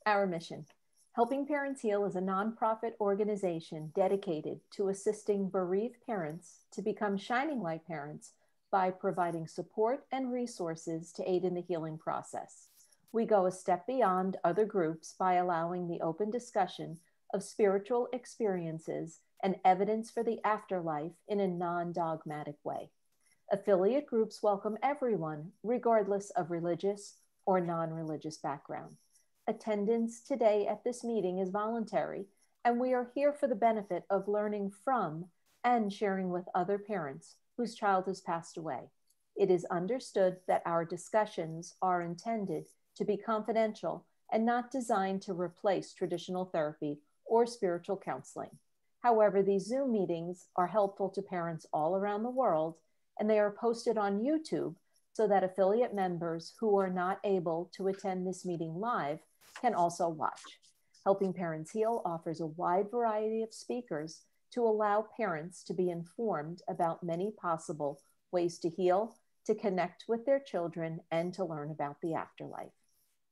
Our mission. Helping Parents Heal is a nonprofit organization dedicated to assisting bereaved parents to become shining light parents by providing support and resources to aid in the healing process. We go a step beyond other groups by allowing the open discussion of spiritual experiences and evidence for the afterlife in a non-dogmatic way. Affiliate groups welcome everyone, regardless of religious or non-religious background. Attendance today at this meeting is voluntary, and we are here for the benefit of learning from and sharing with other parents whose child has passed away. It is understood that our discussions are intended to be confidential and not designed to replace traditional therapy or spiritual counseling. However, these Zoom meetings are helpful to parents all around the world, and they are posted on YouTube so that affiliate members who are not able to attend this meeting live can also watch. Helping Parents Heal offers a wide variety of speakers to allow parents to be informed about many possible ways to heal, to connect with their children, and to learn about the afterlife.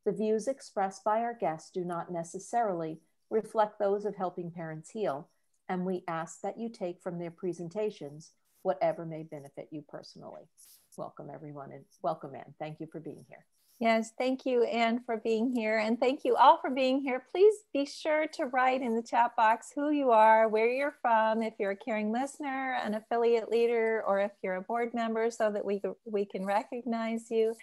The views expressed by our guests do not necessarily reflect those of Helping Parents Heal, and we ask that you take from their presentations whatever may benefit you personally. Welcome, everyone, and welcome, Anne. Thank you for being here. Yes, thank you, Anne, for being here. And thank you all for being here. Please be sure to write in the chat box who you are, where you're from, if you're a caring listener, an affiliate leader, or if you're a board member, so that we can recognize you.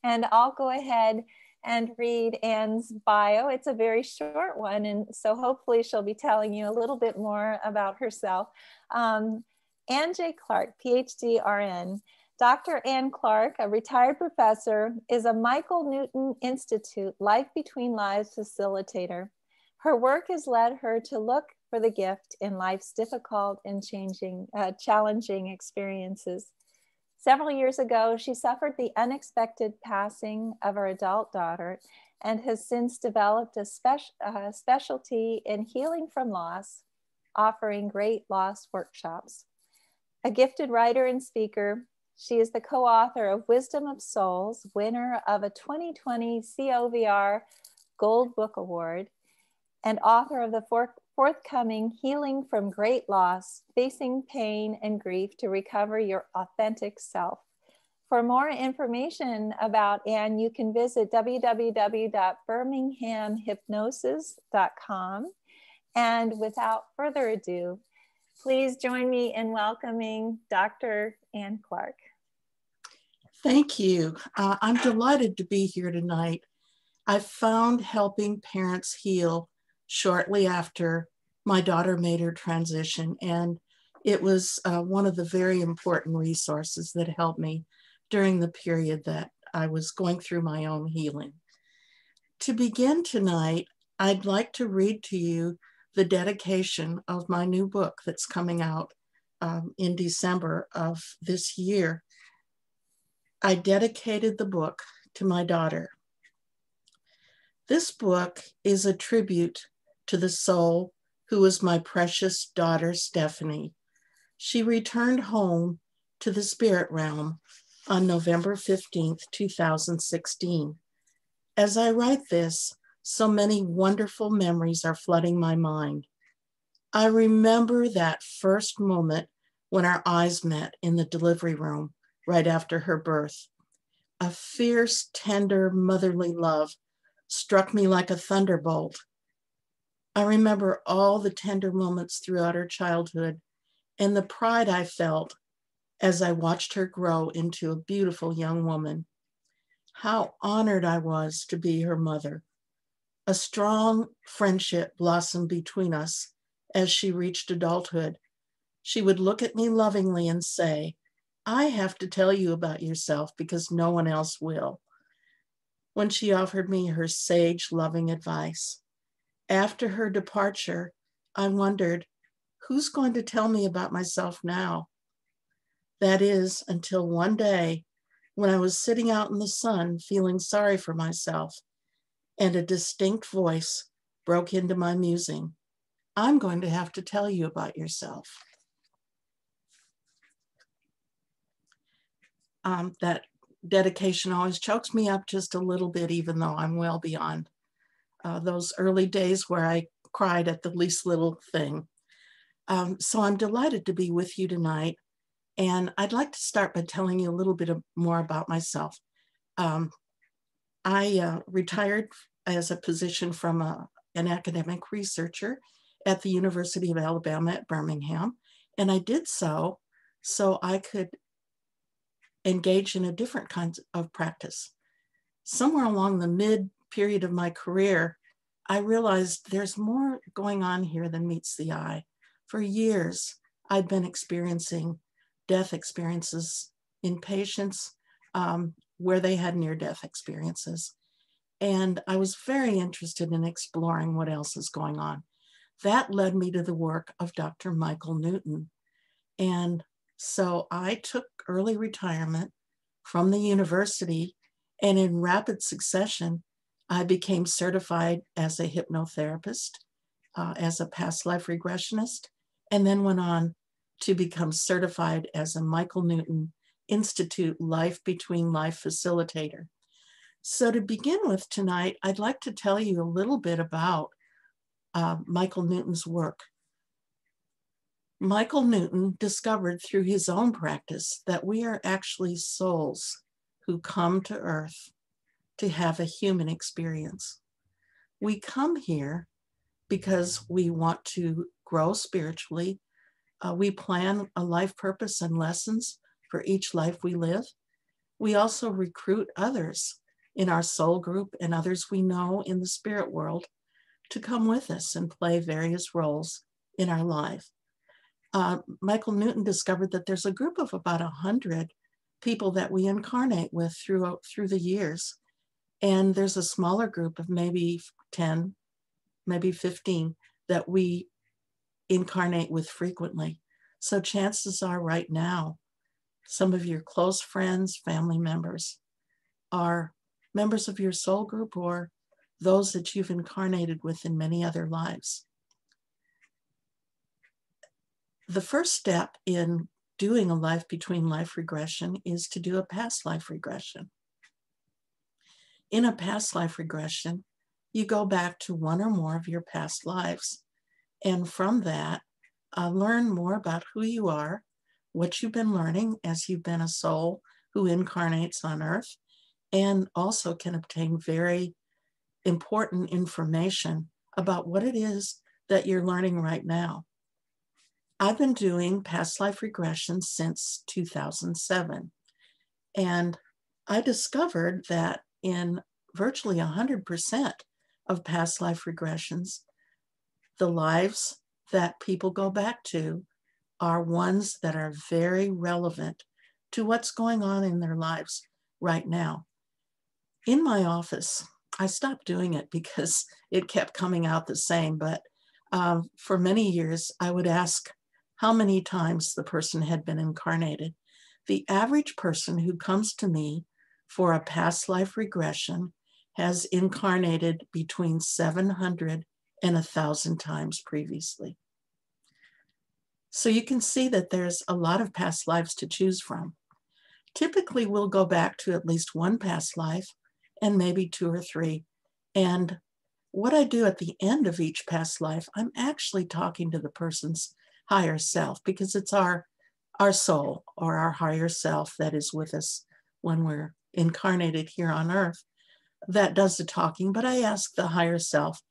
And I'll go ahead and read Anne's bio. It's a very short one, and so hopefully she'll be telling you a little bit more about herself. Anne J. Clark, Ph.D. RN. Dr. Anne Clark, a retired professor, is a Michael Newton Institute Life Between Lives facilitator. Her work has led her to look for the gift in life's difficult and challenging experiences. Several years ago, she suffered the unexpected passing of her adult daughter and has since developed a specialty in healing from loss, offering great loss workshops. A gifted writer and speaker, she is the co-author of Wisdom of Souls, winner of a 2020 COVR Gold Book Award, and author of the forthcoming Healing from Great Loss, Facing Pain and Grief to Recover Your Authentic Self. For more information about Anne, you can visit www.birminghamhypnosis.com. And without further ado, please join me in welcoming Dr. Anne Clark. Thank you. I'm delighted to be here tonight. I found Helping Parents Heal shortly after my daughter made her transition, and it was one of the very important resources that helped me during the period that I was going through my own healing. To begin tonight, I'd like to read to you the dedication of my new book that's coming out in December of this year. I dedicated the book to my daughter. This book is a tribute to the soul who was my precious daughter, Stephanie. She returned home to the spirit realm on November 15th, 2016. As I write this, so many wonderful memories are flooding my mind. I remember that first moment when our eyes met in the delivery room right after her birth. A fierce, tender, motherly love struck me like a thunderbolt. I remember all the tender moments throughout her childhood and the pride I felt as I watched her grow into a beautiful young woman. How honored I was to be her mother. A strong friendship blossomed between us as she reached adulthood. She would look at me lovingly and say, "I have to tell you about yourself because no one else will," when she offered me her sage, loving advice. After her departure, I wondered, who's going to tell me about myself now? That is, until one day when I was sitting out in the sun feeling sorry for myself, and a distinct voice broke into my musing. "I'm going to have to tell you about yourself." That dedication always chokes me up just a little bit, even though I'm well beyond those early days where I cried at the least little thing. So I'm delighted to be with you tonight. And I'd like to start by telling you a little bit more about myself. I retired as a position from an academic researcher at the University of Alabama at Birmingham. And I did so I could engage in a different kind of practice. Somewhere along the mid period of my career, I realized there's more going on here than meets the eye. For years, I'd been experiencing death experiences in patients where they had near-death experiences. And I was very interested in exploring what else is going on. That led me to the work of Dr. Michael Newton. And so I took early retirement from the university, and in rapid succession, I became certified as a hypnotherapist, as a past life regressionist, and then went on to become certified as a Michael Newton Institute Life Between Life facilitator. So to begin with tonight, I'd like to tell you a little bit about Michael Newton's work. Michael Newton discovered through his own practice that we are actually souls who come to Earth to have a human experience. We come here because we want to grow spiritually. We plan a life purpose and lessons for each life we live. We also recruit others in our soul group and others we know in the spirit world to come with us and play various roles in our life. Michael Newton discovered that there's a group of about 100 people that we incarnate with through the years. And there's a smaller group of maybe 10, maybe 15 that we incarnate with frequently. So chances are right now, some of your close friends, family members are members of your soul group or those that you've incarnated with in many other lives. The first step in doing a life between life regression is to do a past life regression. In a past life regression, you go back to one or more of your past lives. And from that, learn more about who you are, what you've been learning as you've been a soul who incarnates on Earth, and also can obtain very important information about what it is that you're learning right now. I've been doing past life regressions since 2007, and I discovered that in virtually 100% of past life regressions, the lives that people go back to are ones that are very relevant to what's going on in their lives right now. In my office, I stopped doing it because it kept coming out the same, but for many years, I would ask how many times the person had been incarnated. The average person who comes to me for a past life regression has incarnated between 700 and 1,000 times previously. So you can see that there's a lot of past lives to choose from. Typically, we'll go back to at least one past life and maybe 2 or 3. And what I do at the end of each past life, I'm actually talking to the person's higher self, because it's our soul or our higher self that is with us when we're incarnated here on Earth that does the talking. But I ask the higher self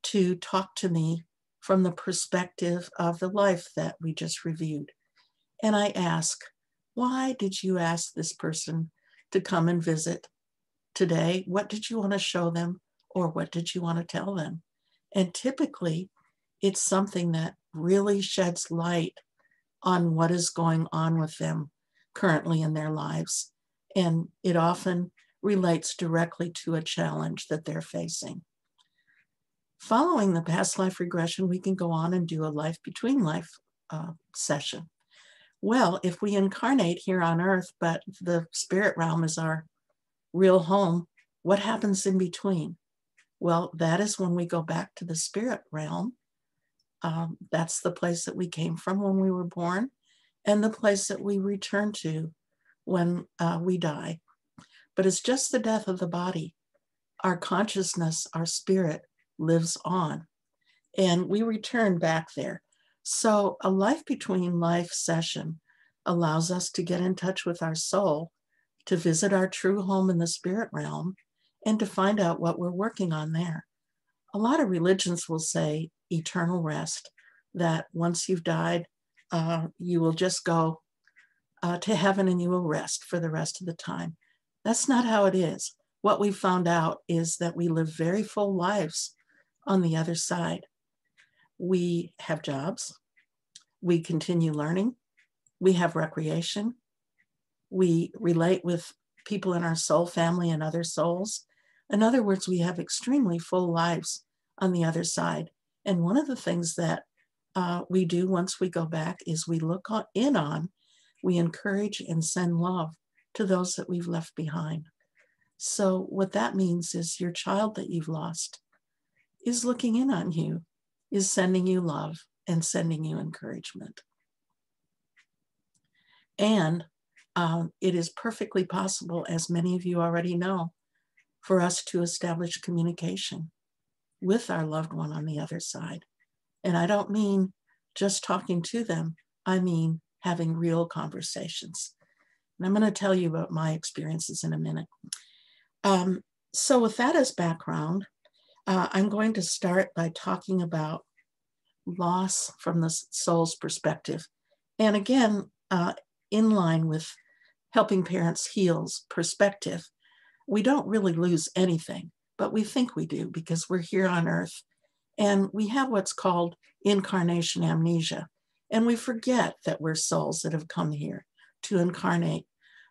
to talk to me from the perspective of the life that we just reviewed. And I ask, why did you ask this person to come and visit today? What did you want to show them, or what did you want to tell them? And typically, it's something that really sheds light on what is going on with them currently in their lives. And it often relates directly to a challenge that they're facing. Following the past life regression, we can go on and do a life between life session. Well, if we incarnate here on Earth, but the spirit realm is our real home, what happens in between? Well, that is when we go back to the spirit realm. That's the place that we came from when we were born, and the place that we return to when we die. But it's just the death of the body. Our consciousness, our spirit, lives on. And we return back there. So a life between life session allows us to get in touch with our soul, to visit our true home in the spirit realm, and to find out what we're working on there. A lot of religions will say eternal rest, that once you've died, you will just go to heaven and you will rest for the rest of the time. That's not how it is. What we found out is that we live very full lives on the other side. We have jobs, we continue learning, we have recreation, we relate with people in our soul family and other souls. In other words, we have extremely full lives on the other side. And one of the things that we do once we go back is we look in on, we encourage and send love to those that we've left behind. So what that means is your child that you've lost is looking in on you, is sending you love and sending you encouragement. And it is perfectly possible, as many of you already know, for us to establish communication with our loved one on the other side. And I don't mean just talking to them, I mean having real conversations. And I'm going to tell you about my experiences in a minute. So with that as background, I'm going to start by talking about loss from the soul's perspective. And again, in line with Helping Parents Heal's perspective, we don't really lose anything, but we think we do because we're here on earth and we have what's called Incarnation Amnesia. And we forget that we're souls that have come here to incarnate.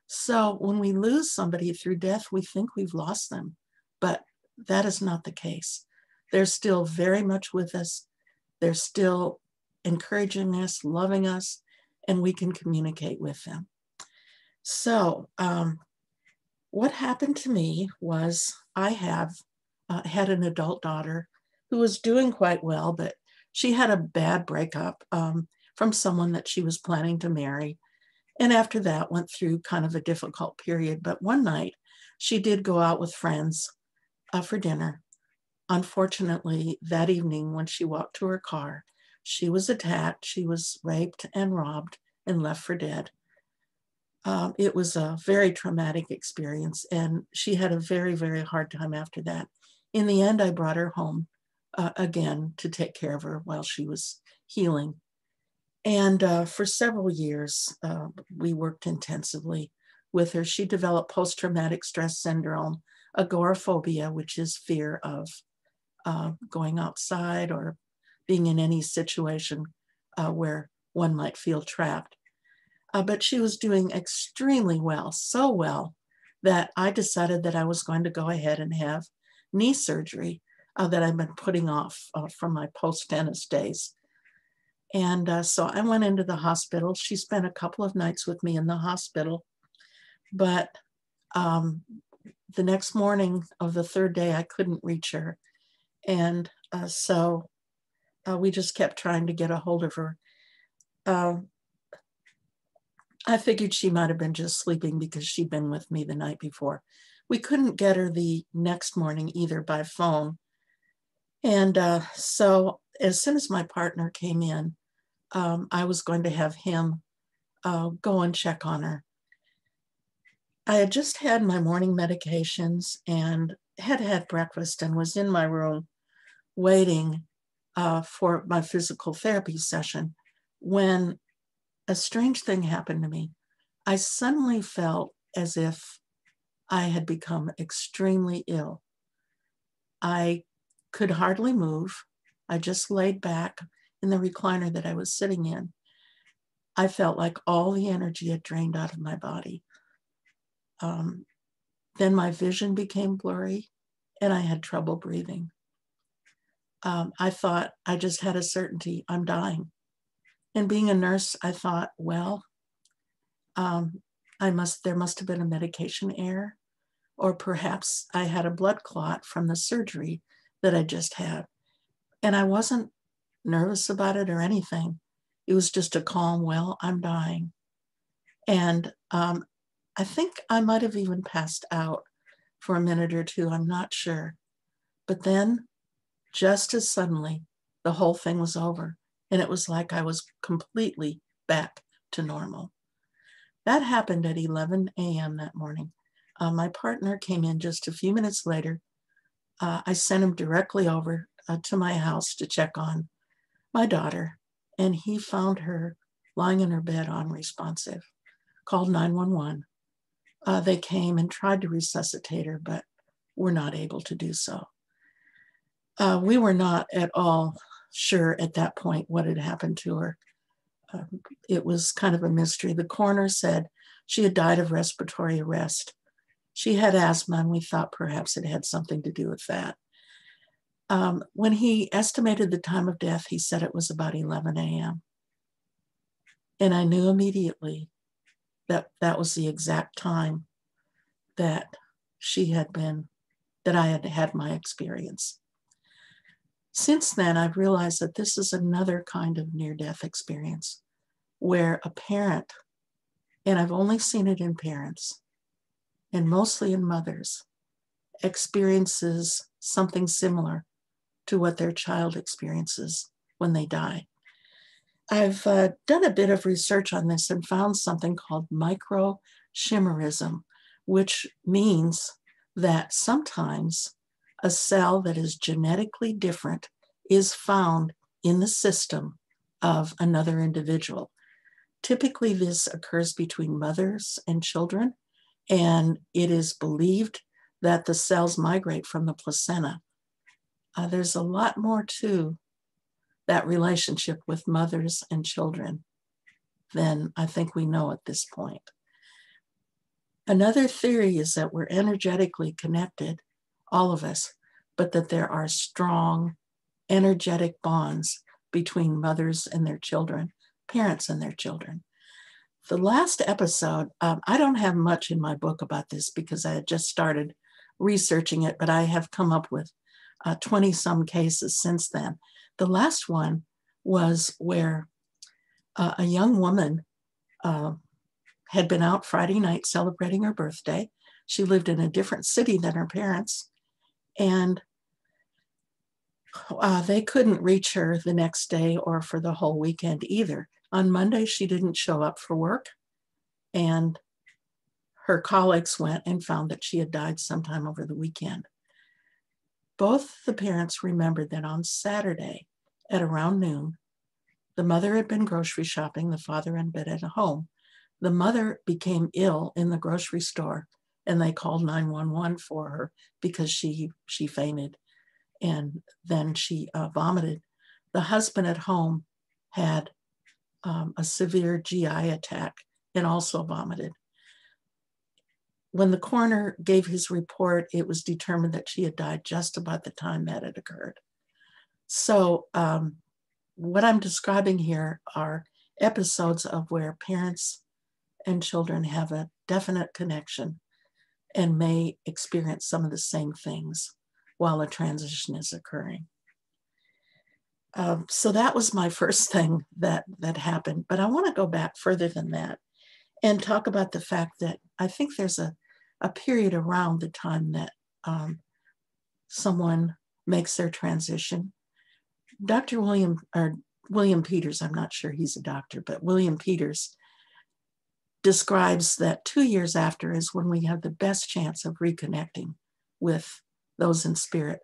So when we lose somebody through death, we think we've lost them, but that is not the case. They're still very much with us. They're still encouraging us, loving us, and we can communicate with them. So what happened to me was I have had an adult daughter who was doing quite well, but she had a bad breakup from someone that she was planning to marry. And after that went through kind of a difficult period. But one night she did go out with friends for dinner. Unfortunately, that evening when she walked to her car, she was attacked, she was raped and robbed and left for dead. It was a very traumatic experience, and she had a very, very hard time after that. In the end, I brought her home again to take care of her while she was healing. And for several years, we worked intensively with her. She developed post-traumatic stress syndrome, agoraphobia, which is fear of going outside or being in any situation where one might feel trapped. But she was doing extremely well, so well that I decided that I was going to go ahead and have knee surgery that I've been putting off from my post-tennis days. And so I went into the hospital. She spent a couple of nights with me in the hospital. But the next morning of the third day, I couldn't reach her. And so we just kept trying to get a hold of her. I figured she might have been just sleeping because she'd been with me the night before. We couldn't get her the next morning either by phone. And so as soon as my partner came in, I was going to have him go and check on her. I had just had my morning medications and had had breakfast and was in my room waiting for my physical therapy session when a strange thing happened to me. I suddenly felt as if I had become extremely ill. I could hardly move. I just laid back in the recliner that I was sitting in. I felt like all the energy had drained out of my body. Then my vision became blurry and I had trouble breathing. I thought I just had a certainty I'm dying. And being a nurse, I thought, well, there must have been a medication error, or perhaps I had a blood clot from the surgery that I just had. And I wasn't nervous about it or anything. It was just a calm, well, I'm dying. And I think I might have even passed out for a minute or two. I'm not sure. But then just as suddenly the whole thing was over. And it was like I was completely back to normal. That happened at 11 a.m. that morning. My partner came in just a few minutes later. I sent him directly over to my house to check on my daughter, and he found her lying in her bed unresponsive, called 911. They came and tried to resuscitate her, but were not able to do so. We were not at all sure at that point what had happened to her. It was kind of a mystery. The coroner said she had died of respiratory arrest. She had asthma, and we thought perhaps it had something to do with that. When he estimated the time of death, he said it was about 11 a.m. And I knew immediately that that was the exact time that I had had my experience. Since then, I've realized that this is another kind of near-death experience where a parent, and I've only seen it in parents, and mostly in mothers, experiences something similar to what their child experiences when they die. I've done a bit of research on this and found something called micro-shimmerism, which means that sometimes a cell that is genetically different is found in the system of another individual. Typically, this occurs between mothers and children, and it is believed that the cells migrate from the placenta. There's a lot more to that relationship with mothers and children than I think we know at this point. Another theory is that we're energetically connected, all of us, but that there are strong energetic bonds between mothers and their children, parents and their children. The last episode, I don't have much in my book about this because I had just started researching it, but I have come up with 20-some cases since then. The last one was where a young woman had been out Friday night celebrating her birthday. She lived in a different city than her parents, and they couldn't reach her the next day or for the whole weekend either. On Monday, she didn't show up for work, and her colleagues went and found that she had died sometime over the weekend. Both the parents remembered that on Saturday at around noon, the mother had been grocery shopping, the father had been at home. The mother became ill in the grocery store, and they called 911 for her because she fainted, and then she vomited. The husband at home had a severe GI attack and also vomited. When the coroner gave his report, it was determined that she had died just about the time that it occurred. So what I'm describing here are episodes of where parents and children have a definite connection and may experience some of the same things while a transition is occurring. So that was my first thing that happened. But I want to go back further than that and talk about the fact that I think there's a period around the time that someone makes their transition. Dr. William Peters, I'm not sure he's a doctor, but William Peters describes that 2 years after is when we have the best chance of reconnecting with those in spirit.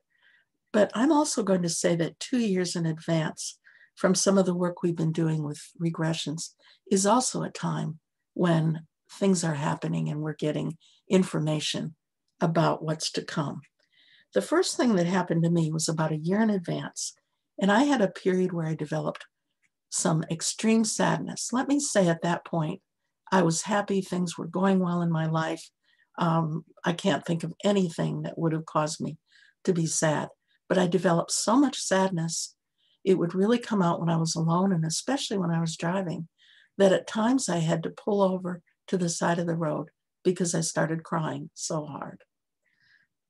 But I'm also going to say that 2 years in advance from some of the work we've been doing with regressions is also a time when things are happening and we're getting information about what's to come. The first thing that happened to me was about a year in advance, and I had a period where I developed some extreme sadness. Let me say at that point, I was happy, things were going well in my life. I can't think of anything that would have caused me to be sad, but I developed so much sadness, it would really come out when I was alone, and especially when I was driving, that at times I had to pull over to the side of the road because I started crying so hard.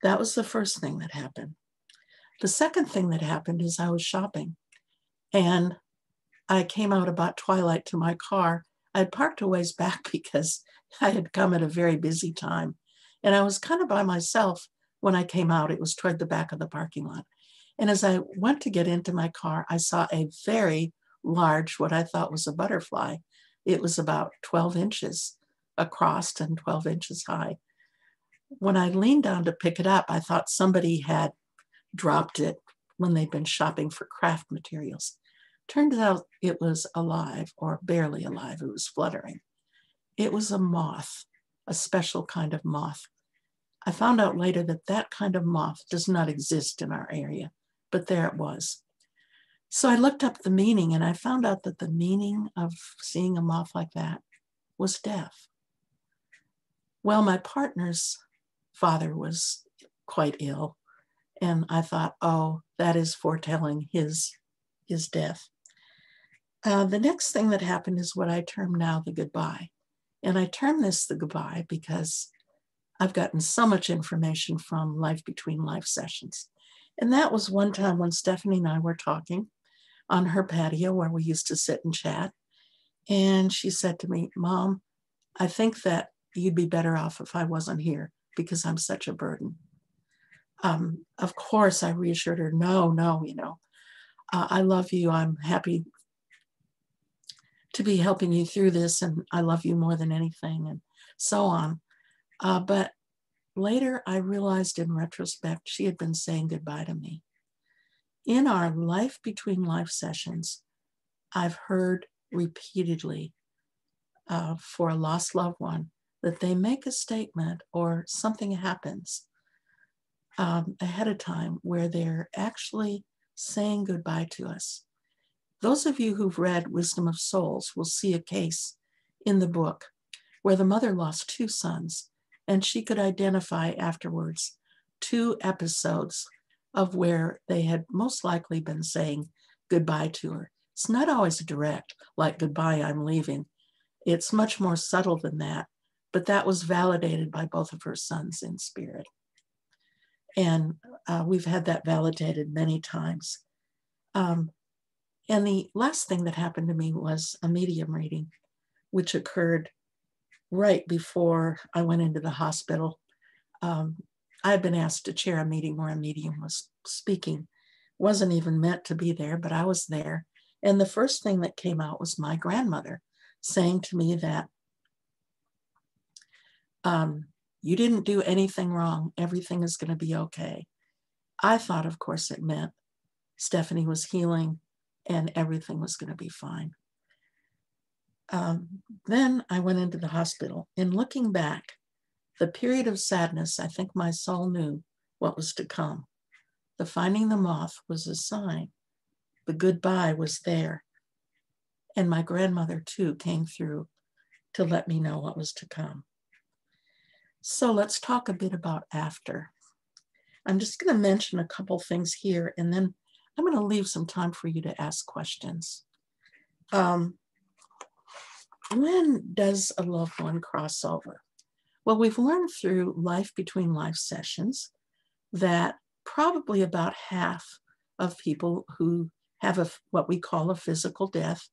That was the first thing that happened. The second thing that happened is I was shopping, and I came out about twilight to my car. I had parked a ways back because I had come at a very busy time, and I was kind of by myself when I came out. It was toward the back of the parking lot. And as I went to get into my car, I saw a very large, what I thought was a butterfly. It was about 12 inches across and 12 inches high. When I leaned down to pick it up, I thought somebody had dropped it when they'd been shopping for craft materials. Turns out it was alive, or barely alive. It was fluttering. It was a moth, a special kind of moth. I found out later that that kind of moth does not exist in our area, but there it was. So I looked up the meaning, and I found out that the meaning of seeing a moth like that was death. Well, my partner's father was quite ill, and I thought, oh, that is foretelling his death. The next thing that happened is what I term now the goodbye. And I term this the goodbye because I've gotten so much information from Life Between Life sessions. And that was one time when Stephanie and I were talking on her patio where we used to sit and chat. And she said to me, Mom, I think that you'd be better off if I wasn't here because I'm such a burden. Of course, I reassured her, no, I love you. I'm happy to be helping you through this, and I love you more than anything, and so on. But later, I realized in retrospect, she had been saying goodbye to me. In our Life Between Life sessions, I've heard repeatedly for a lost loved one that they make a statement or something happens ahead of time where they're actually saying goodbye to us. Those of you who've read Wisdom of Souls will see a case in the book where the mother lost 2 sons, and she could identify afterwards 2 episodes of where they had most likely been saying goodbye to her. It's not always direct, like goodbye, I'm leaving. It's much more subtle than that, but that was validated by both of her sons in spirit. And we've had that validated many times. And the last thing that happened to me was a medium reading, which occurred right before I went into the hospital. I had been asked to chair a meeting where a medium was speaking. Wasn't even meant to be there, but I was there. And the first thing that came out was my grandmother saying to me that you didn't do anything wrong. Everything is going to be okay. I thought, of course, it meant Stephanie was healing and everything was going to be fine. Then I went into the hospital. In looking back, the period of sadness, I think my soul knew what was to come. The finding the moth was a sign. The goodbye was there. And my grandmother, too, came through to let me know what was to come. So let's talk a bit about after. I'm just going to mention a couple things here, and then I'm going to leave some time for you to ask questions. When does a loved one cross over? Well, we've learned through Life Between Life sessions that probably about half of people who have what we call a physical death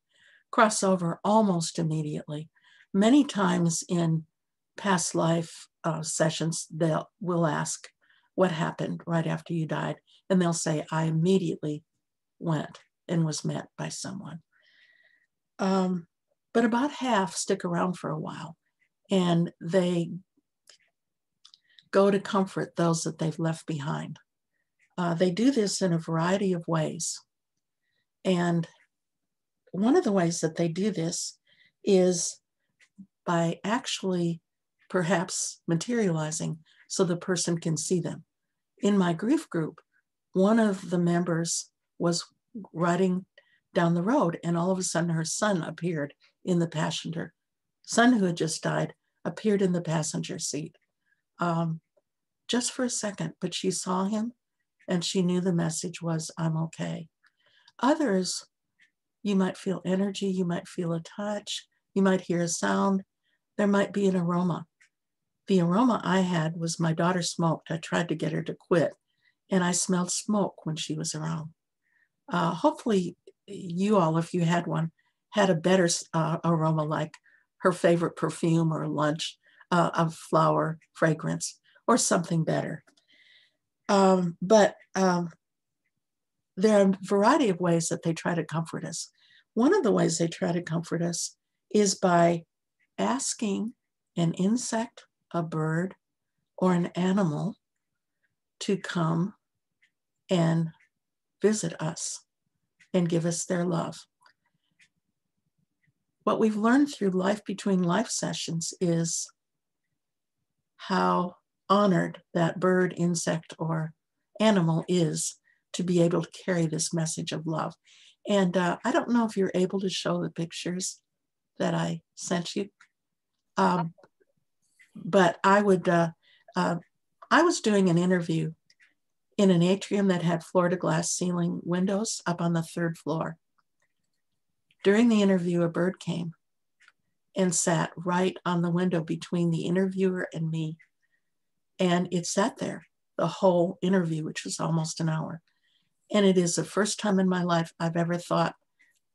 cross over almost immediately. Many times in past life sessions, we'll ask what happened right after you died, and they'll say, I immediately went and was met by someone. But about half stick around for a while, and they go to comfort those that they've left behind. They do this in a variety of ways. And one of the ways that they do this is by actually perhaps materializing so the person can see them. In my grief group, one of the members was riding down the road, and all of a sudden her son appeared in the passenger. Son who had just died appeared in the passenger seat. Just for a second, but she saw him and she knew the message was, I'm okay. Others, you might feel energy, you might feel a touch, you might hear a sound, there might be an aroma. The aroma I had was my daughter smoked. I tried to get her to quit, and I smelled smoke when she was around. Hopefully you all, if you had one, had a better aroma, like her favorite perfume or lunch, of flower fragrance or something better. But there are a variety of ways that they try to comfort us. One of the ways they try to comfort us is by asking an insect, a bird, or an animal to come and visit us and give us their love. What we've learned through Life Between Life sessions is how honored that bird, insect, or animal is to be able to carry this message of love. And I don't know if you're able to show the pictures that I sent you, but I was doing an interview in an atrium that had floor-to-glass ceiling windows up on the 3rd floor. During the interview, a bird came and sat right on the window between the interviewer and me. And it sat there the whole interview, which was almost an hour. And it is the first time in my life I've ever thought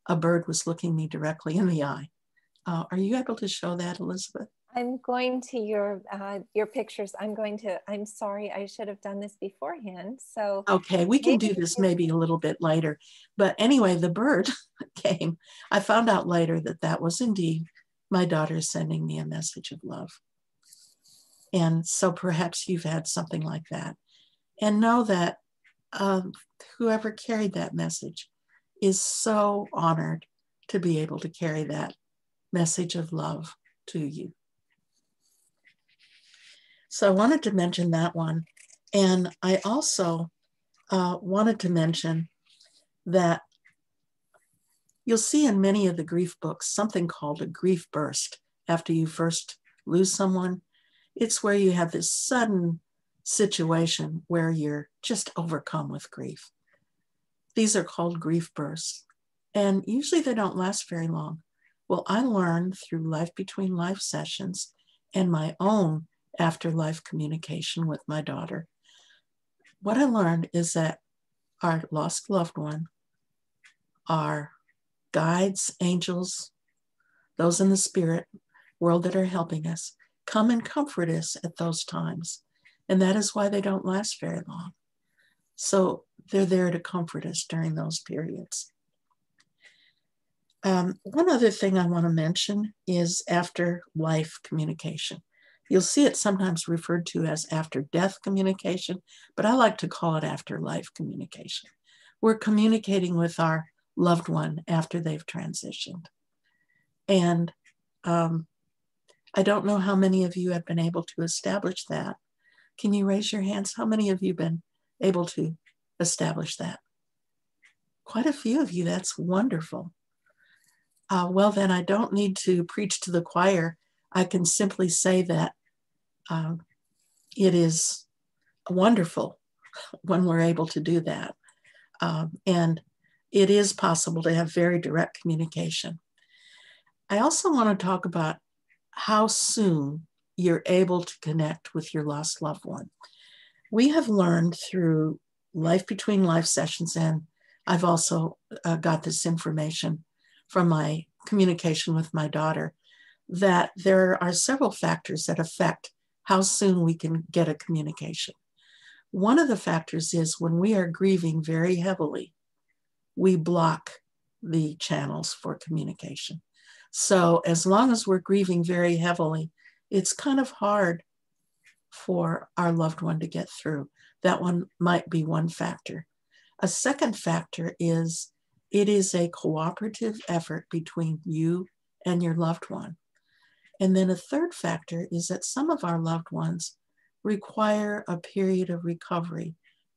a bird was looking me directly in the eye. Are you able to show that, Elizabeth? I'm going to your pictures. I'm sorry, I should have done this beforehand. So okay, we can do this maybe a little bit later. But anyway, the bird came. I found out later that that was indeed my daughter sending me a message of love. And so perhaps you've had something like that. And know that whoever carried that message is so honored to be able to carry that message of love to you. So I wanted to mention that one. And I also wanted to mention that you'll see in many of the grief books something called a grief burst after you first lose someone. It's where you have this sudden situation where you're just overcome with grief. These are called grief bursts. And usually they don't last very long. Well, I learned through Life Between Life sessions and my own afterlife communication with my daughter. What I learned is that our lost loved one, our guides, angels, those in the spirit world that are helping us, come and comfort us at those times. And that is why they don't last very long. So they're there to comfort us during those periods. One other thing I want to mention is afterlife communication. You'll see it sometimes referred to as after-death communication, but I like to call it afterlife communication. We're communicating with our loved one after they've transitioned. And I don't know how many of you have been able to establish that. Can you raise your hands? How many of you have been able to establish that? Quite a few of you. That's wonderful. Well, then I don't need to preach to the choir. I can simply say that it is wonderful when we're able to do that. And it is possible to have very direct communication. I also want to talk about how soon you're able to connect with your lost loved one. We have learned through Life Between Life sessions, and I've also got this information from my communication with my daughter, that there are several factors that affect how soon we can get a communication. One of the factors is when we are grieving very heavily, we block the channels for communication. So as long as we're grieving very heavily, it's kind of hard for our loved one to get through. That one might be one factor. A second factor is it is a cooperative effort between you and your loved one. And then a third factor is that some of our loved ones require a period of recovery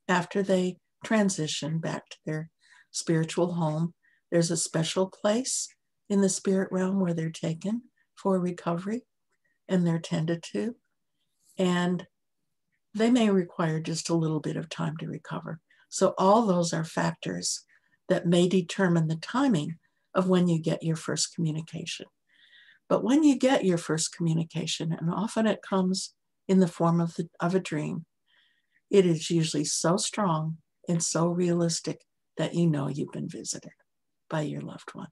after they transition back to their spiritual home. There's a special place in the spirit realm where they're taken for recovery and they're tended to. And they may require just a little bit of time to recover. So all those are factors that may determine the timing of when you get your first communication. But when you get your first communication, and often it comes in the form of a dream, it is usually so strong and so realistic that you know you've been visited by your loved one.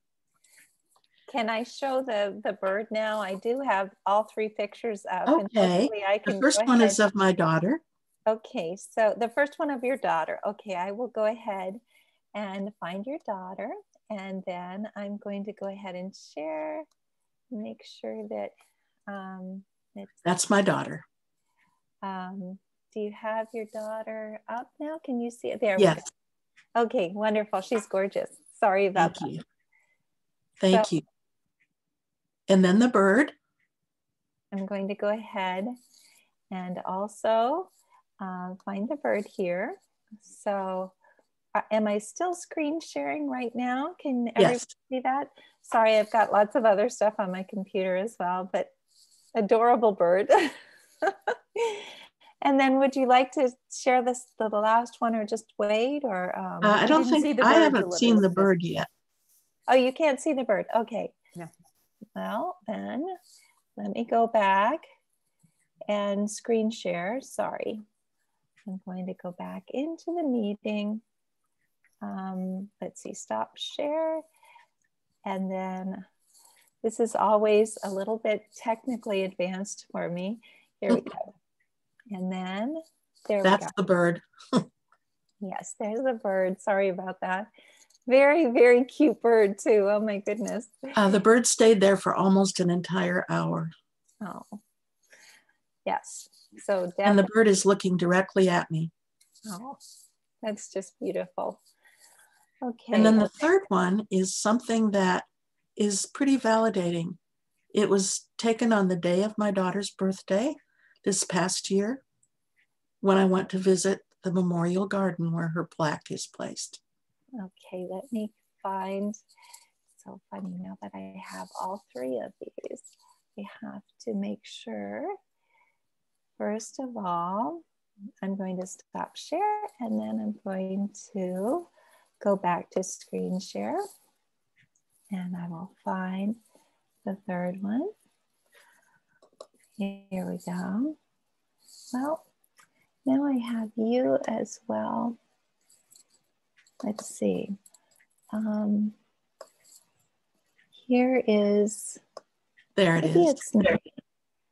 Can I show the bird now? I do have all three pictures up. Okay, and hopefully I can the first one is of my daughter. Okay, so the first one of your daughter. Okay, I will go ahead and find your daughter. And then I'm going to go ahead and share, make sure that that's my daughter. Do you have your daughter up now? Can you see it? There Yes. we go. Okay, wonderful. She's gorgeous. Sorry about Thank that. you. Thank you. And then the bird. I'm going to go ahead and also find the bird here. So am I still screen sharing right now? Can everybody see that? Sorry, I've got lots of other stuff on my computer as well, but adorable bird. And then would you like to share the last one or just wait? Or I don't think, I haven't seen the bird yet. Oh, you can't see the bird. Okay. Yeah. Well, then let me go back and screen share. Sorry. I'm going to go back into the meeting. Let's see, stop share. And then this is always a little bit technically advanced for me. Here we go. And then there we go. That's the bird. Yes, there's the bird. Sorry about that. Very, very cute bird too. Oh my goodness. The bird stayed there for almost an entire hour. Oh, yes. So definitely. And the bird is looking directly at me. Oh, that's just beautiful. Okay. And then the third one is something that is pretty validating. It was taken on the day of my daughter's birthday this past year when I went to visit the memorial garden where her plaque is placed. Okay, let me find, so funny now that I have all three of these. We have to make sure, first of all, I'm going to stop share and then I'm going to go back to screen share and I will find the third one. Here we go. Well, now I have you as well. Let's see. Here is. There it is. It's not,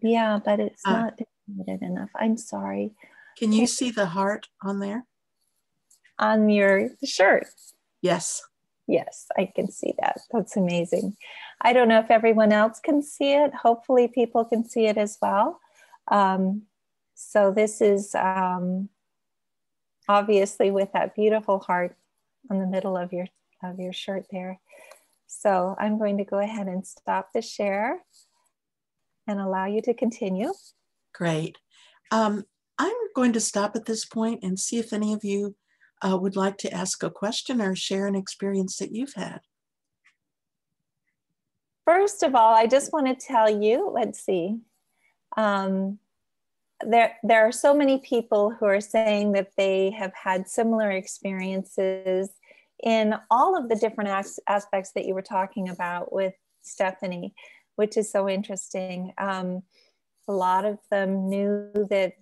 yeah, but it's not distributed enough. I'm sorry. Can you see the heart on there? On your shirt? Yes. Yes, I can see that. That's amazing. I don't know if everyone else can see it. Hopefully people can see it as well. So this is obviously with that beautiful heart on the middle of your shirt there. So I'm going to go ahead and stop the share and allow you to continue. Great. I'm going to stop at this point and see if any of you would like to ask a question or share an experience that you've had. First of all, I just want to tell you, let's see. There are so many people who are saying that they have had similar experiences in all of the different aspects that you were talking about with Stephanie, which is so interesting. A lot of them knew that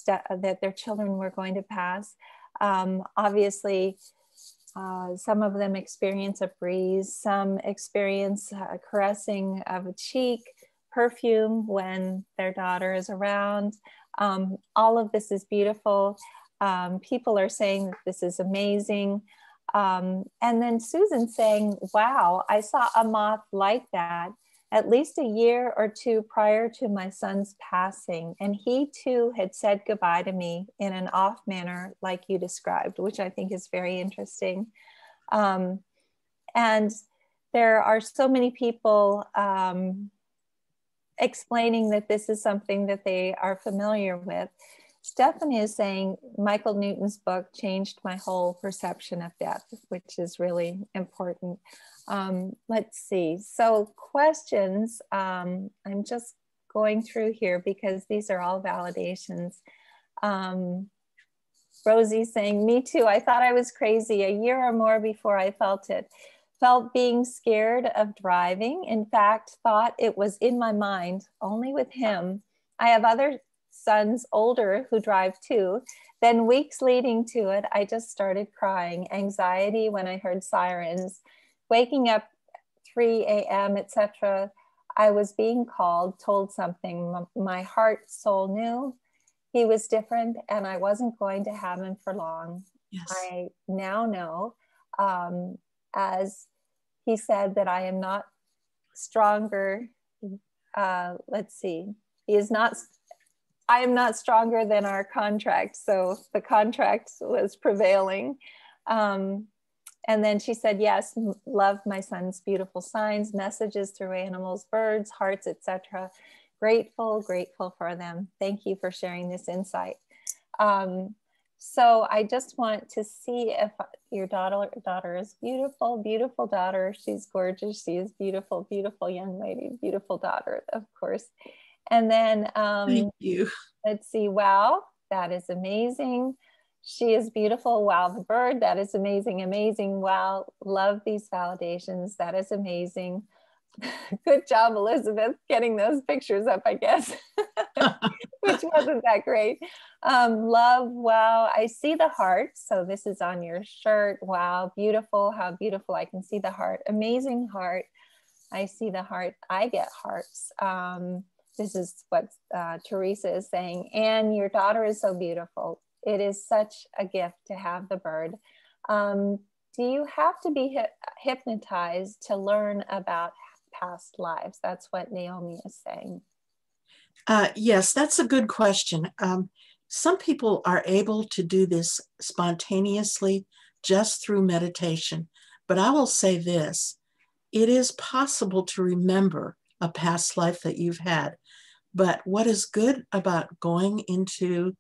that their children were going to pass. Obviously, some of them experience a breeze, some experience a caressing of a cheek, perfume when their daughter is around. All of this is beautiful. People are saying that this is amazing. And then Susan saying, wow, I saw a moth like that at least a year or two prior to my son's passing. And he too had said goodbye to me in an off manner like you described, which I think is very interesting. And there are so many people explaining that this is something that they are familiar with. Stephanie is saying Michael Newton's book changed my whole perception of death, which is really important. Let's see. So questions, I'm just going through here because these are all validations. Rosie's saying, me too. I thought I was crazy a year or more before I felt it. Felt being scared of driving. In fact, thought it was in my mind, only with him. I have other sons older who drive too. Then weeks leading to it, I just started crying. Anxiety when I heard sirens. Waking up 3 a.m., etc. I was being called, told something. My heart, soul knew he was different and I wasn't going to have him for long. Yes. I now know as he said that I am not stronger. Let's see. I am not stronger than our contract. So the contract was prevailing. And then she said, yes, love my son's beautiful signs, messages through animals, birds, hearts, etc. Grateful for them. Thank you for sharing this insight. So I just want to see if your daughter is beautiful, beautiful daughter. She's gorgeous. She is beautiful, beautiful young lady, beautiful daughter, of course. And then Thank you. Let's see. Wow, that is amazing. She is beautiful. Wow, the bird, that is amazing, amazing. Wow, love these validations. That is amazing. Good job, Elizabeth, getting those pictures up, I guess, which wasn't that great. Love, wow, I see the heart. So this is on your shirt. Wow, beautiful, how beautiful. I can see the heart. Amazing heart. I see the heart. I get hearts. This is what Teresa is saying. And your daughter is so beautiful. It is such a gift to have the bird. Do you have to be hypnotized to learn about past lives? That's what Naomi is saying. Yes, that's a good question. Some people are able to do this spontaneously just through meditation. But I will say this, it is possible to remember a past life that you've had. But what is good about going into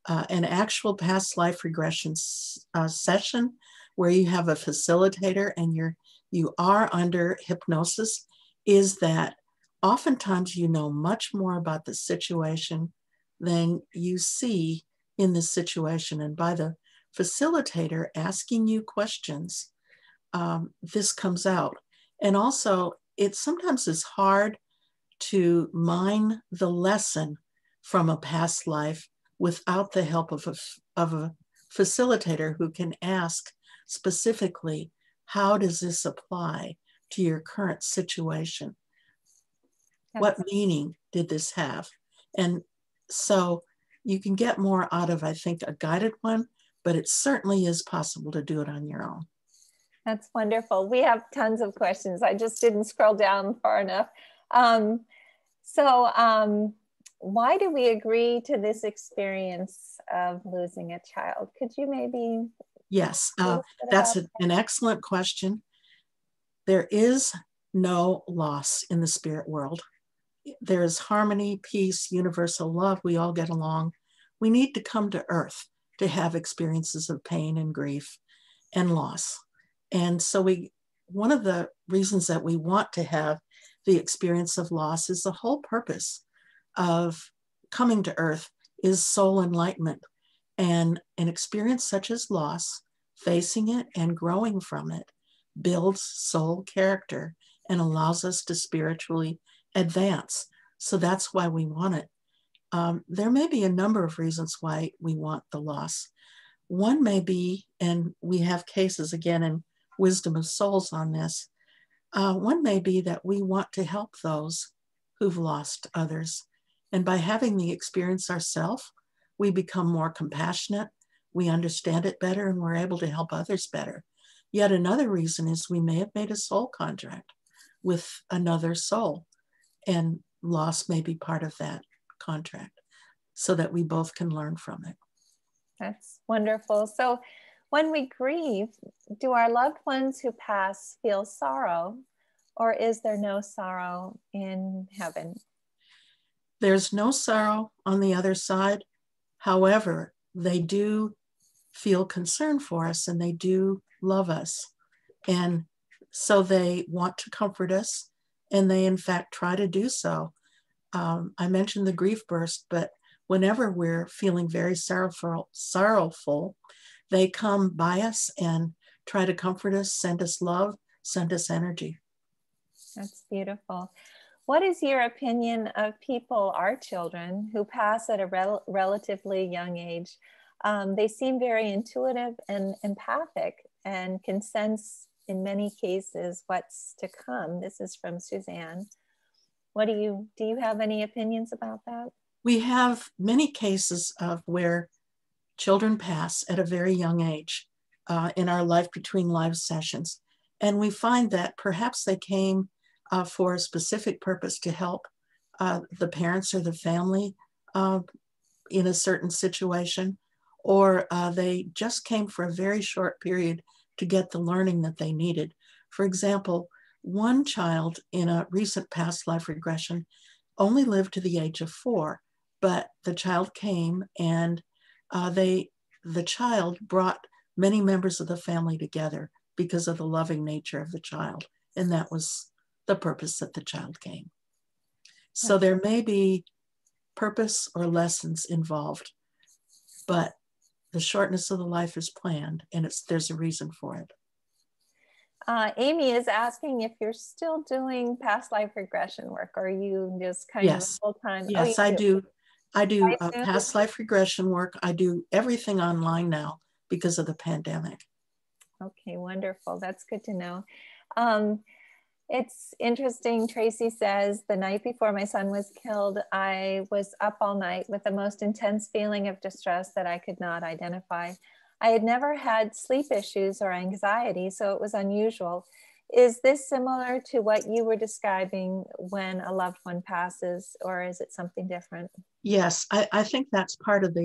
an actual past life regression session where you have a facilitator and you are under hypnosis is that oftentimes you know much more about the situation than you see in the situation. And by the facilitator asking you questions, this comes out. And also, it sometimes is hard to mine the lesson from a past life without the help of a facilitator who can ask specifically, how does this apply to your current situation? What meaning did this have? And so you can get more out of, I think, a guided one, but it certainly is possible to do it on your own. That's wonderful. We have tons of questions. I just didn't scroll down far enough. Why do we agree to this experience of losing a child? Could you maybe? Yes, that's an excellent question. There is no loss in the spirit world. There is harmony, peace, universal love. We all get along. We need to come to earth to have experiences of pain and grief and loss. And so one of the reasons that we want to have the experience of loss is the whole purpose of coming to earth is soul enlightenment. And an experience such as loss, facing it and growing from it, builds soul character and allows us to spiritually advance. So that's why we want it. There may be a number of reasons why we want the loss. One may be, and we have cases again in Wisdom of Souls on this, one may be that we want to help those who've lost others. And by having the experience ourselves, we become more compassionate, we understand it better, and we're able to help others better. Yet another reason is we may have made a soul contract with another soul, and loss may be part of that contract so that we both can learn from it. That's wonderful. So when we grieve, do our loved ones who pass feel sorrow, or is there no sorrow in heaven? There's no sorrow on the other side. However, they do feel concern for us and they do love us. And so they want to comfort us, and they in fact try to do so. I mentioned the grief burst, but whenever we're feeling very sorrowful, they come by us and try to comfort us, send us love, send us energy. That's beautiful. What is your opinion of people, our children, who pass at a relatively young age? They seem very intuitive and empathic and can sense in many cases what's to come. This is from Suzanne. Do you have any opinions about that? We have many cases of where children pass at a very young age. in our Life Between Lives sessions. And we find that perhaps they came for a specific purpose to help the parents or the family in a certain situation, or they just came for a very short period to get the learning that they needed. For example, one child in a recent past life regression only lived to the age of 4, but the child came and the child brought many members of the family together because of the loving nature of the child. And that was the purpose that the child came. So there may be purpose or lessons involved, but the shortness of the life is planned, and there's a reason for it. Amy is asking if you're still doing past life regression work, or are you just kind of full time? Yes, I do. I do past life regression work. I do everything online now because of the pandemic. Okay, wonderful. That's good to know. It's interesting. Tracy says, the night before my son was killed, I was up all night with the most intense feeling of distress that I could not identify. I had never had sleep issues or anxiety, so it was unusual. Is this similar to what you were describing when a loved one passes, or is it something different? Yes, I think that's part of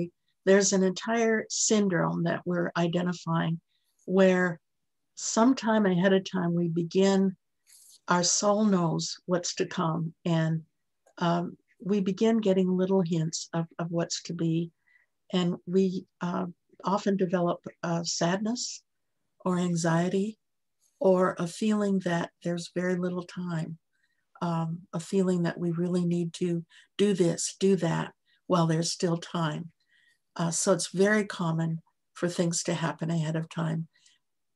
there's an entire syndrome that we're identifying where sometime ahead of time we begin, our soul knows what's to come, and we begin getting little hints of what's to be, and we often develop sadness or anxiety or a feeling that there's very little time, a feeling that we really need to do this, do that while there's still time. So it's very common for things to happen ahead of time.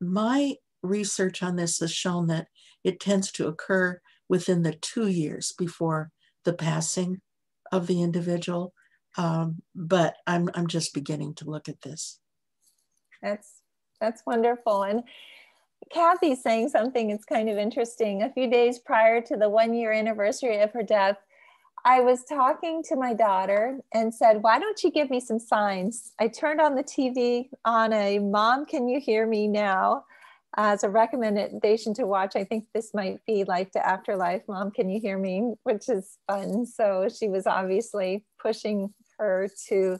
My research on this has shown that it tends to occur within the 2 years before the passing of the individual. But I'm just beginning to look at this. That's wonderful. And Kathy's saying something that's kind of interesting. A few days prior to the 1-year anniversary of her death, I was talking to my daughter and said, why don't you give me some signs? I turned on the TV on a Mom, Can You Hear Me Now? As a recommendation to watch. I think this might be Life to Afterlife, Mom, Can You Hear Me? Which is fun. So she was obviously pushing her to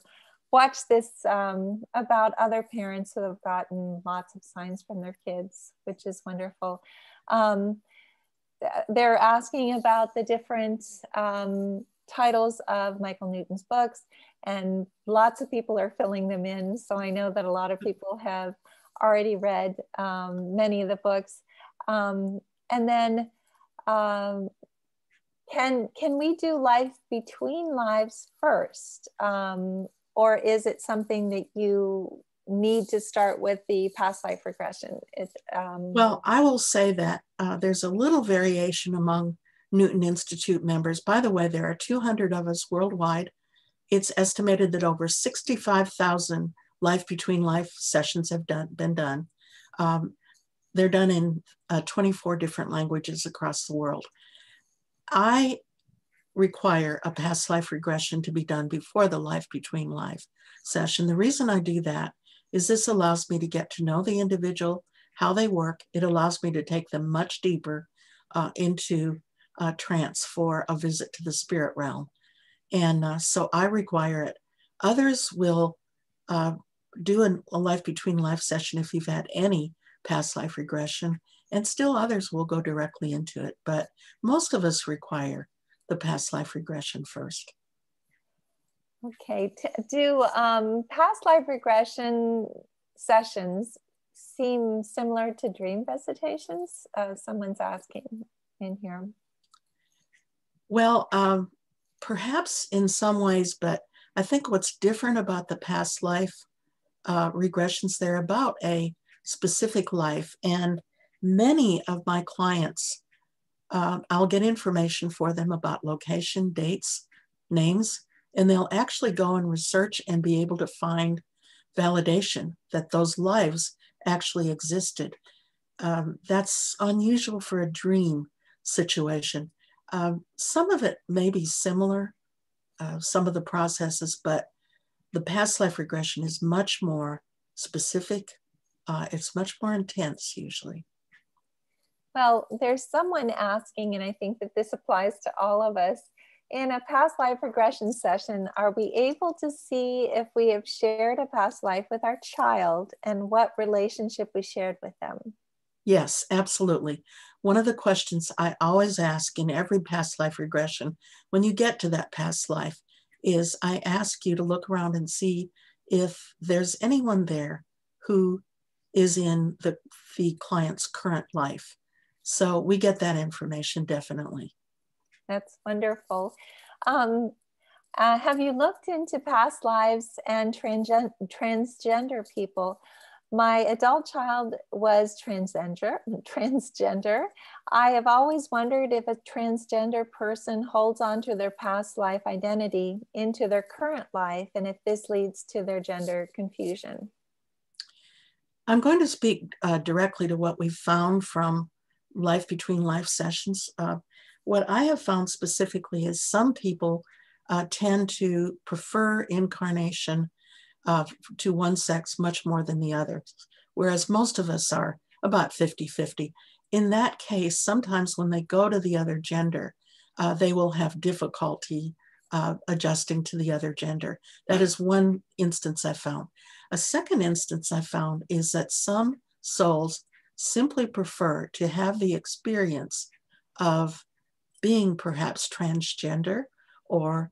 watch this about other parents who have gotten lots of signs from their kids, which is wonderful. They're asking about the different titles of Michael Newton's books, and lots of people are filling them in. So I know that a lot of people have already read many of the books. And then can we do Life Between Lives first? Or is it something that you need to start with the past life regression? Well, I will say that there's a little variation among Newton Institute members. By the way, there are 200 of us worldwide. It's estimated that over 65,000 Life Between Life sessions have been done. They're done in 24 different languages across the world. I require a past life regression to be done before the Life Between Life session. The reason I do that is this allows me to get to know the individual, how they work. It allows me to take them much deeper into trance for a visit to the spirit realm. And so I require it. Others will do a Life Between Life session if you've had any past life regression, and still others will go directly into it. But most of us require the past life regression first. Okay, do past life regression sessions seem similar to dream visitations? Someone's asking in here. Well, perhaps in some ways, but I think what's different about the past life regressions, they're about a specific life. And many of my clients, I'll get information for them about location, dates, names, and they'll actually go and research and be able to find validation that those lives actually existed. That's unusual for a dream situation. Some of it may be similar, some of the processes, but the past life regression is much more specific it's much more intense usually. Well, there's someone asking, and I think that this applies to all of us. In a past life regression session, are we able to see if we have shared a past life with our child and what relationship we shared with them? Yes, absolutely. One of the questions I always ask in every past life regression, when you get to that past life, is I ask you to look around and see if there's anyone there who is in the client's current life. So we get that information definitely. That's wonderful. Have you looked into past lives and transgender people? My adult child was transgender. I have always wondered if a transgender person holds on to their past life identity into their current life, and if this leads to their gender confusion. I'm going to speak directly to what we found from Life Between Life sessions. What I have found specifically is some people tend to prefer incarnation to one sex much more than the other, whereas most of us are about 50-50. In that case, sometimes when they go to the other gender, they will have difficulty adjusting to the other gender. That is one instance I found. A second instance I found is that some souls simply prefer to have the experience of being perhaps transgender or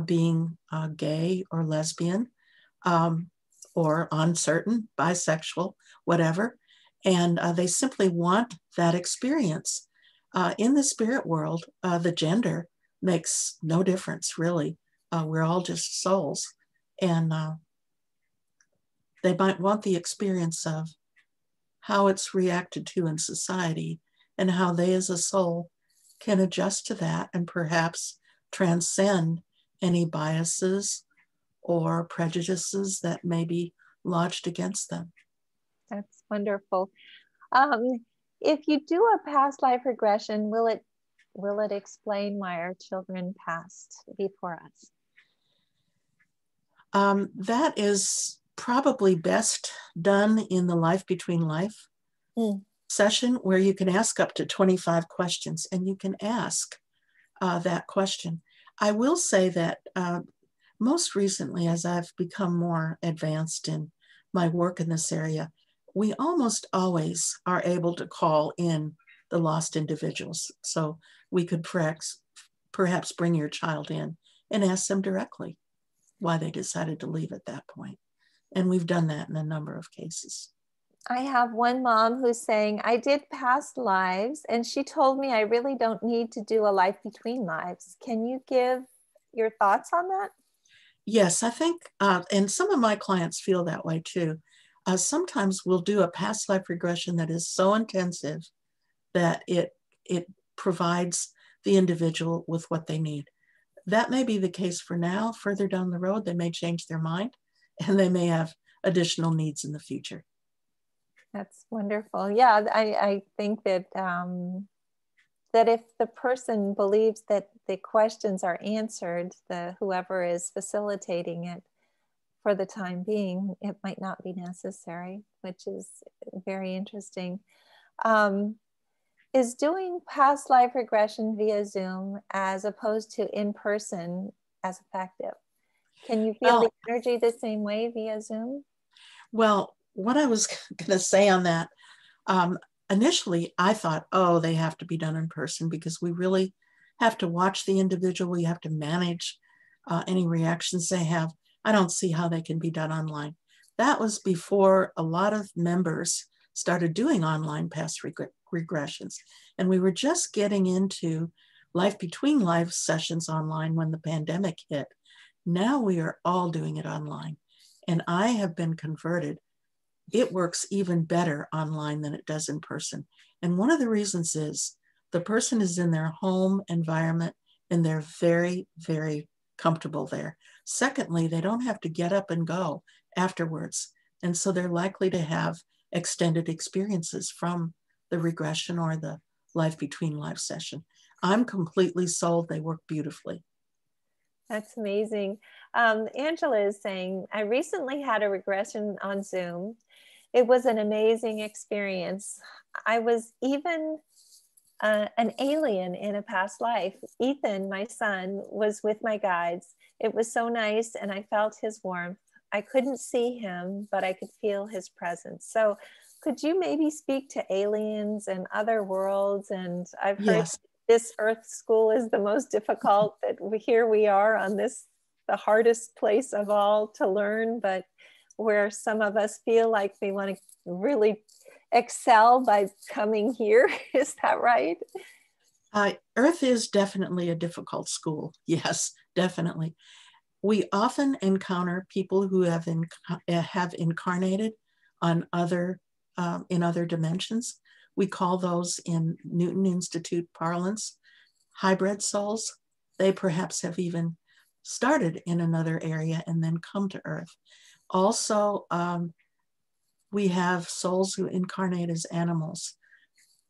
being gay or lesbian, or uncertain, bisexual, whatever. And they simply want that experience. In the spirit world, the gender makes no difference, really. We're all just souls. And they might want the experience of how it's reacted to in society and how they as a soul can adjust to that and perhaps transcend any biases or prejudices that may be lodged against them. That's wonderful. If you do a past life regression, will it explain why our children passed before us? That is probably best done in the Life Between Life session, where you can ask up to 25 questions, and you can ask that question. I will say that most recently, as I've become more advanced in my work in this area, we almost always are able to call in the lost individuals. So we could perhaps bring your child in and ask them directly why they decided to leave at that point. And we've done that in a number of cases. I have one mom who's saying, I did past lives, and she told me I really don't need to do a life between lives. Can you give your thoughts on that? Yes, I think, and some of my clients feel that way too. Sometimes we'll do a past life regression that is so intensive that it provides the individual with what they need. That may be the case for now. Further down the road, they may change their mind and they may have additional needs in the future. That's wonderful. Yeah, I think that that if the person believes that the questions are answered, whoever is facilitating it for the time being, it might not be necessary, which is very interesting. Is doing past life regression via Zoom as opposed to in person as effective? Can you feel the energy the same way via Zoom? Well, what I was going to say on that, initially I thought, oh, they have to be done in person because we really have to watch the individual. We have to manage any reactions they have. I don't see how they can be done online. That was before a lot of members started doing online past regressions. And we were just getting into Life Between Life sessions online when the pandemic hit. Now we are all doing it online. And I have been converted. It works even better online than it does in person. And one of the reasons is the person is in their home environment and they're very, very comfortable there. Secondly, they don't have to get up and go afterwards. And so they're likely to have extended experiences from the regression or the Life Between Life session. I'm completely sold. They work beautifully. That's amazing. Angela is saying, I recently had a regression on Zoom. It was an amazing experience. I was even an alien in a past life. Ethan, my son, was with my guides. It was so nice, and I felt his warmth. I couldn't see him, but I could feel his presence. So could you maybe speak to aliens and other worlds? And I've heard Yes. this Earth school is the most difficult, that here we are on this, the hardest place of all to learn, but where some of us feel like they want to really excel by coming here. Is that right? Earth is definitely a difficult school. Yes, definitely. We often encounter people who have incarnated on in other dimensions. We call those, in Newton Institute parlance, hybrid souls. They perhaps have even started in another area and then come to Earth. Also, we have souls who incarnate as animals.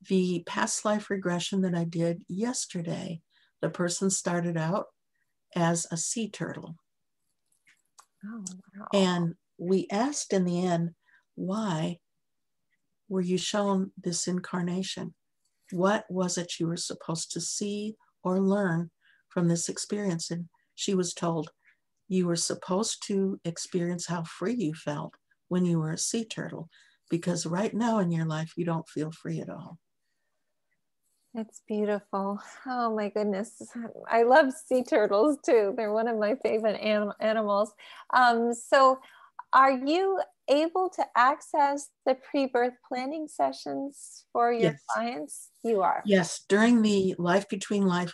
The past life regression that I did yesterday, the person started out as a sea turtle. Oh, wow. And we asked in the end, why were you shown this incarnation? What was it you were supposed to see or learn from this experience? And she was told, you were supposed to experience how free you felt when you were a sea turtle, because right now in your life, you don't feel free at all. It's beautiful. Oh my goodness. I love sea turtles too. They're one of my favorite animals. So are you able to access the pre-birth planning sessions for your Yes. clients? You are? Yes, during the Life Between Life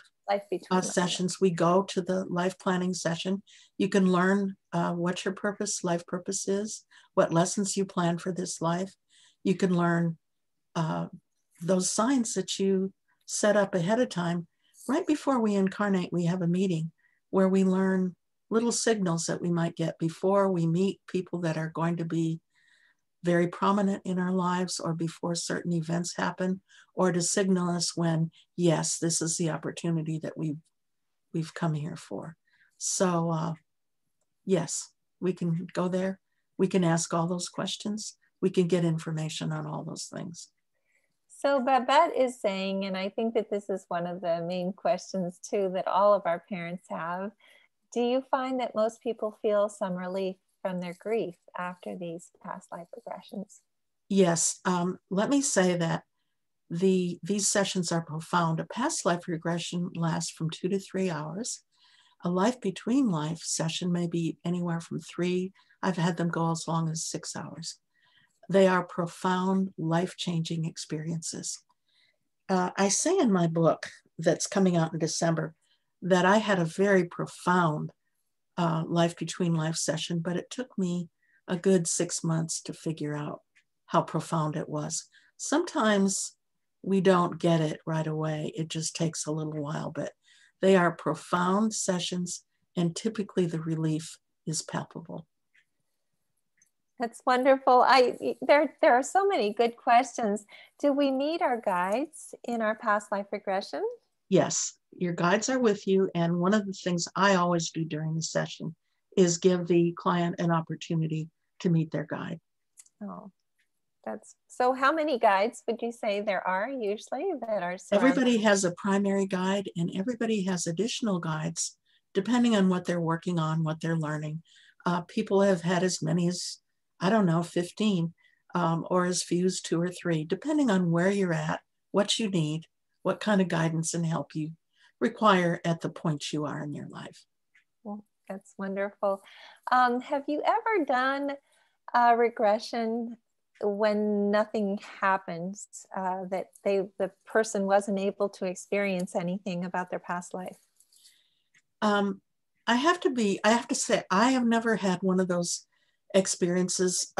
sessions, we go to the life planning session. You can learn what your life purpose is, what lessons you plan for this life. You can learn those signs that you set up ahead of time. Right before we incarnate, we have a meeting where we learn little signals that we might get before we meet people that are going to be very prominent in our lives, or before certain events happen, or to signal us when, yes, this is the opportunity that we've come here for. So yes, we can go there. We can ask all those questions. We can get information on all those things. So Babette is saying, and I think that this is one of the main questions too that all of our parents have, do you find that most people feel some relief from their grief after these past life regressions? Yes, let me say that these sessions are profound. A past life regression lasts from 2 to 3 hours. A life between life session may be anywhere from 3. I've had them go as long as 6 hours. They are profound, life-changing experiences. I say in my book that's coming out in December that I had a very profound life between life session, but it took me a good 6 months to figure out how profound it was. Sometimes we don't get it right away. It just takes a little while, but they are profound sessions, and typically the relief is palpable. That's wonderful. There are so many good questions. Do we meet our guides in our past life regression? Yes, your guides are with you. And one of the things I always do during the session is give the client an opportunity to meet their guide. Oh, so how many guides would you say there are usually that are surrounded? Everybody has a primary guide, and everybody has additional guides depending on what they're working on, what they're learning. People have had as many as, I don't know, 15, or as few as 2 or 3, depending on where you're at, what you need, what kind of guidance and help you require at the point you are in your life. Well, that's wonderful. Have you ever done a regression when nothing happens, that the person wasn't able to experience anything about their past life? I have to say, I have never had one of those experiences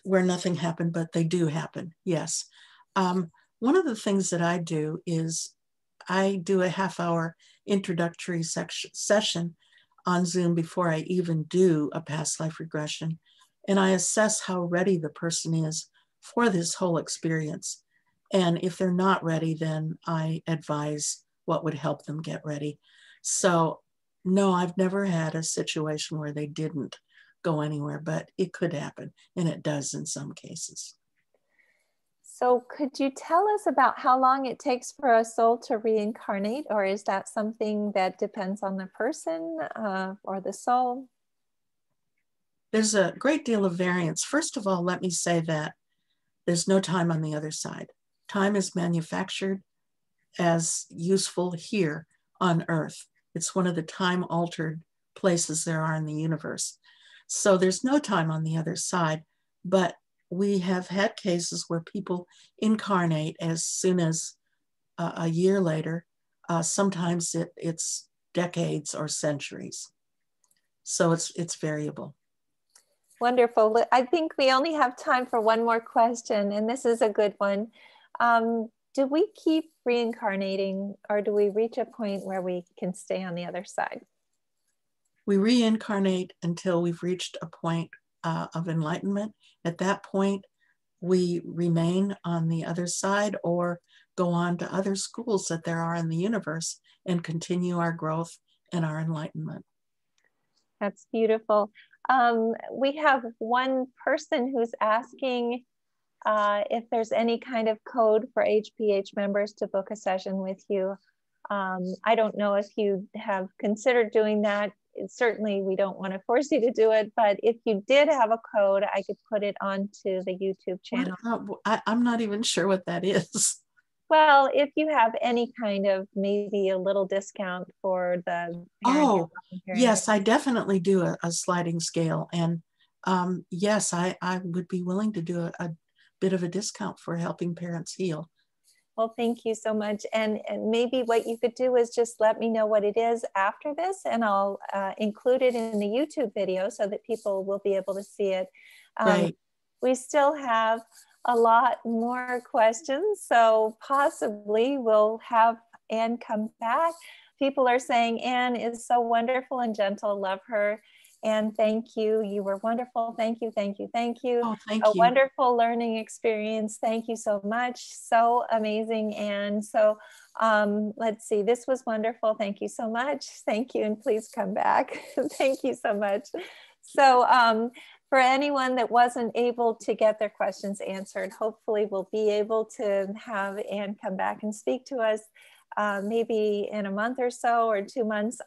where nothing happened, but they do happen. Yes. One of the things that I do is I do a half-hour introductory session on Zoom before I even do a past life regression. And I assess how ready the person is for this whole experience. And if they're not ready, then I advise what would help them get ready. So no, I've never had a situation where they didn't go anywhere, but it could happen, and it does in some cases. So could you tell us about how long it takes for a soul to reincarnate, or is that something that depends on the person or the soul? There's a great deal of variance. First of all, let me say that there's no time on the other side. Time is manufactured as useful here on Earth. It's one of the time-altered places there are in the universe. So there's no time on the other side, but we have had cases where people incarnate as soon as a year later. Sometimes it's decades or centuries. So it's variable. Wonderful. I think we only have time for one more question, and this is a good one. Do we keep reincarnating, or do we reach a point where we can stay on the other side? We reincarnate until we've reached a point of enlightenment. At that point, we remain on the other side or go on to other schools that there are in the universe and continue our growth and our enlightenment. That's beautiful. We have one person who's asking if there's any kind of code for HPH members to book a session with you. I don't know if you have considered doing that. Certainly, we don't want to force you to do it, but if you did have a code, I could put it onto the YouTube channel. I'm not even sure what that is. Well, if you have any kind of maybe a little discount for the parent. Yes, I definitely do a sliding scale. And yes, I would be willing to do a bit of a discount for helping parents heal. Well, thank you so much. And maybe what you could do is just let me know what it is after this, and I'll include it in the YouTube video so that people will be able to see it. Right. We still have a lot more questions, so possibly we'll have Anne come back. People are saying Anne is so wonderful and gentle. Love her. And thank you. You were wonderful. Thank you. Thank you. Thank you. Oh, thank you. A wonderful learning experience. Thank you so much. So amazing. And so let's see. This was wonderful. Thank you so much. Thank you. And please come back. Thank you so much. So for anyone that wasn't able to get their questions answered, hopefully we'll be able to have Anne come back and speak to us maybe in a month or so, or 2 months.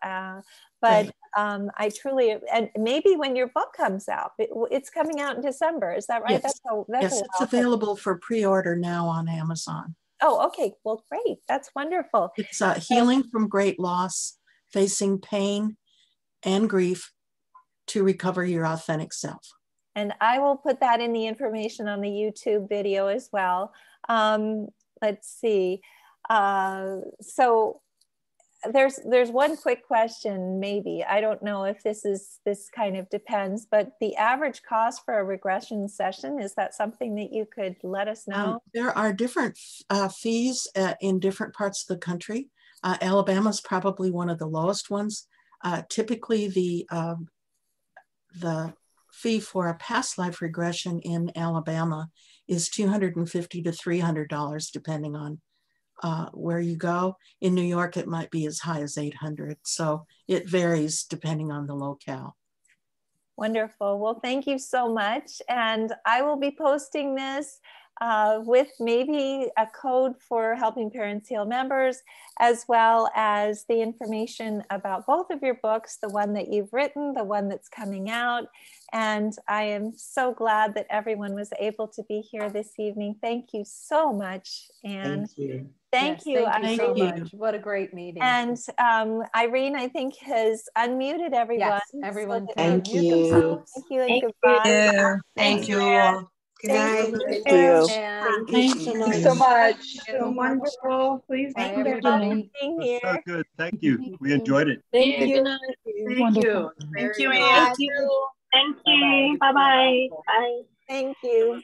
But I truly, and maybe when your book comes out, it's coming out in December. Is that right? Yes, that's it's available for pre-order now on Amazon. Oh, okay. Well, great. That's wonderful. It's Healing from Great Loss, Facing Pain and Grief to Recover Your Authentic Self. And I will put that in the information on the YouTube video as well. Let's see. So there's one quick question, maybe. I don't know if this kind of depends, but the average cost for a regression session, is that something that you could let us know? There are different fees in different parts of the country. Alabama's probably one of the lowest ones. Typically the fee for a past life regression in Alabama is $250 to $300, depending on where you go. In New York, it might be as high as $800. So it varies depending on the locale. Wonderful. Well, thank you so much. And I will be posting this with maybe a code for Helping Parents Heal members, as well as the information about both of your books, the one that you've written, the one that's coming out. And I am so glad that everyone was able to be here this evening. Thank you so much. And thank you. Thank you. Thank you so much. What a great meeting. And Irene, I think, has unmuted everyone. Yes, everyone. So Thank unmute you. themselves. thank you and Thank goodbye. you. Thank you. Good night. Thank you. And Thanks so Thank much. you so much. So Wonderful. Please bye, Thank you for everybody. being That's so here. good. Thank you. We enjoyed it. Thank you. Thank you. Thank you, Very Anne. much. Thank you. Bye-bye. Bye. Thank you.